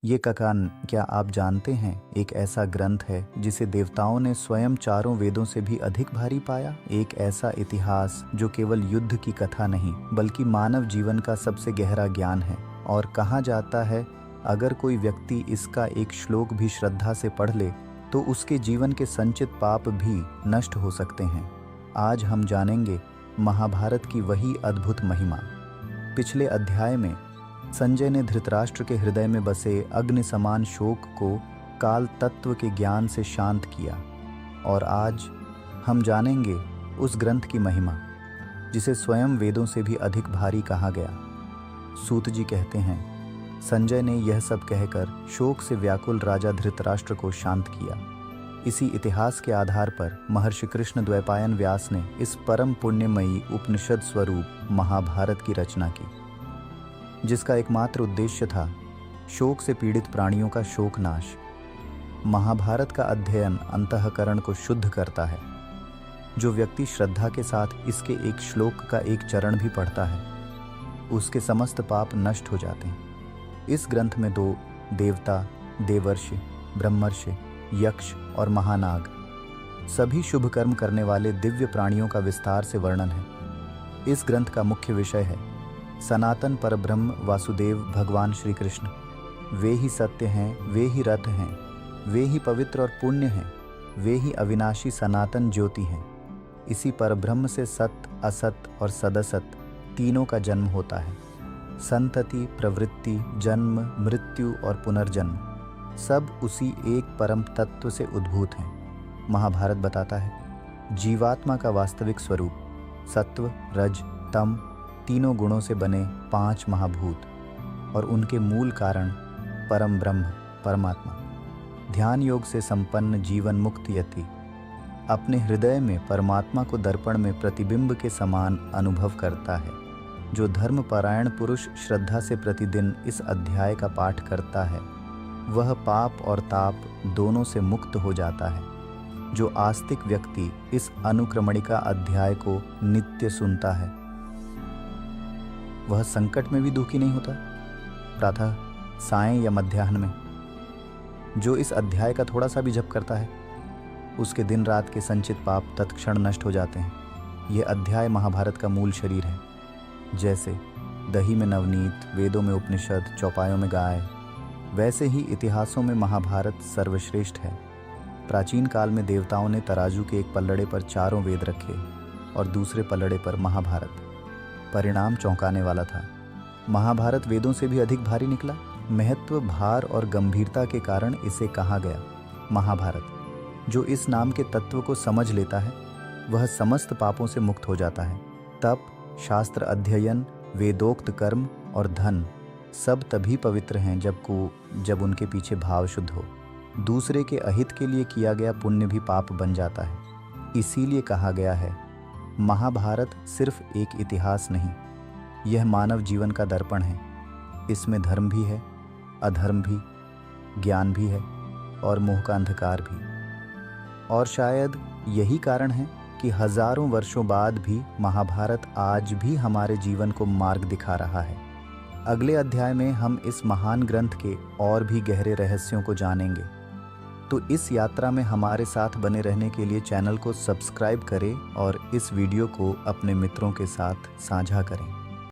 ये ककान, क्या आप जानते हैं एक ऐसा ग्रंथ है जिसे देवताओं ने स्वयं चारों वेदों से भी अधिक भारी पाया। एक ऐसा इतिहास जो केवल युद्ध की कथा नहीं बल्कि मानव जीवन का सबसे गहरा ज्ञान है। और कहा जाता है अगर कोई व्यक्ति इसका एक श्लोक भी श्रद्धा से पढ़ ले तो उसके जीवन के संचित पाप भी नष्ट हो सकते हैं। आज हम जानेंगे महाभारत की वही अद्भुत महिमा। पिछले अध्याय में संजय ने धृतराष्ट्र के हृदय में बसे अग्नि समान शोक को काल तत्व के ज्ञान से शांत किया। और आज हम जानेंगे उस ग्रंथ की महिमा जिसे स्वयं वेदों से भी अधिक भारी कहा गया। सूत जी कहते हैं, संजय ने यह सब कहकर शोक से व्याकुल राजा धृतराष्ट्र को शांत किया। इसी इतिहास के आधार पर महर्षि कृष्ण द्वैपायन व्यास ने इस परम पुण्यमयी उपनिषद स्वरूप महाभारत की रचना की, जिसका एकमात्र उद्देश्य था शोक से पीड़ित प्राणियों का शोक नाश। महाभारत का अध्ययन अंतःकरण को शुद्ध करता है। जो व्यक्ति श्रद्धा के साथ इसके एक श्लोक का एक चरण भी पढ़ता है उसके समस्त पाप नष्ट हो जाते हैं। इस ग्रंथ में 2 देवता, देवर्षि, ब्रह्मर्षि, यक्ष और महानाग सभी शुभ कर्म करने वाले दिव्य प्राणियों का विस्तार से वर्णन है। इस ग्रंथ का मुख्य विषय है सनातन परब्रह्म वासुदेव भगवान श्री कृष्ण। वे ही सत्य हैं, वे ही रथ हैं, वे ही पवित्र और पुण्य हैं, वे ही अविनाशी सनातन ज्योति हैं। इसी परब्रह्म से सत्य, असत्य और सदसत तीनों का जन्म होता है। संतति, प्रवृत्ति, जन्म, मृत्यु और पुनर्जन्म सब उसी एक परम तत्व से उद्भूत हैं। महाभारत बताता है जीवात्मा का वास्तविक स्वरूप सत्व, रज, तम तीनों गुणों से बने 5 महाभूत और उनके मूल कारण परम ब्रह्म परमात्मा। ध्यान योग से संपन्न जीवन मुक्त यति अपने हृदय में परमात्मा को दर्पण में प्रतिबिंब के समान अनुभव करता है। जो धर्मपरायण पुरुष श्रद्धा से प्रतिदिन इस अध्याय का पाठ करता है वह पाप और ताप दोनों से मुक्त हो जाता है। जो आस्तिक व्यक्ति इस अनुक्रमणिका अध्याय को नित्य सुनता है वह संकट में भी दुखी नहीं होता। प्रातः, सायं या मध्याह्न में जो इस अध्याय का थोड़ा सा भी जप करता है उसके दिन रात के संचित पाप तत्क्षण नष्ट हो जाते हैं। यह अध्याय महाभारत का मूल शरीर है। जैसे दही में नवनीत, वेदों में उपनिषद, चौपायों में गाय, वैसे ही इतिहासों में महाभारत सर्वश्रेष्ठ है। प्राचीन काल में देवताओं ने तराजू के एक पल्लड़े पर चारों वेद रखे और दूसरे पल्लड़े पर महाभारत। परिणाम चौंकाने वाला था। महाभारत वेदों से भी अधिक भारी निकला। महत्व, भार और गंभीरता के कारण इसे कहा गया महाभारत। जो इस नाम के तत्व को समझ लेता है वह समस्त पापों से मुक्त हो जाता है। तप, शास्त्र अध्ययन, वेदोक्त कर्म और धन सब तभी पवित्र हैं जब उनके पीछे भाव शुद्ध हो। दूसरे के अहित के लिए किया गया पुण्य भी पाप बन जाता है। इसीलिए कहा गया है महाभारत सिर्फ एक इतिहास नहीं, यह मानव जीवन का दर्पण है। इसमें धर्म भी है, अधर्म भी, ज्ञान भी है और मोह का अंधकार भी। और शायद यही कारण है कि हजारों वर्षों बाद भी महाभारत आज भी हमारे जीवन को मार्ग दिखा रहा है। अगले अध्याय में हम इस महान ग्रंथ के और भी गहरे रहस्यों को जानेंगे। तो इस यात्रा में हमारे साथ बने रहने के लिए चैनल को सब्सक्राइब करें और इस वीडियो को अपने मित्रों के साथ साझा करें।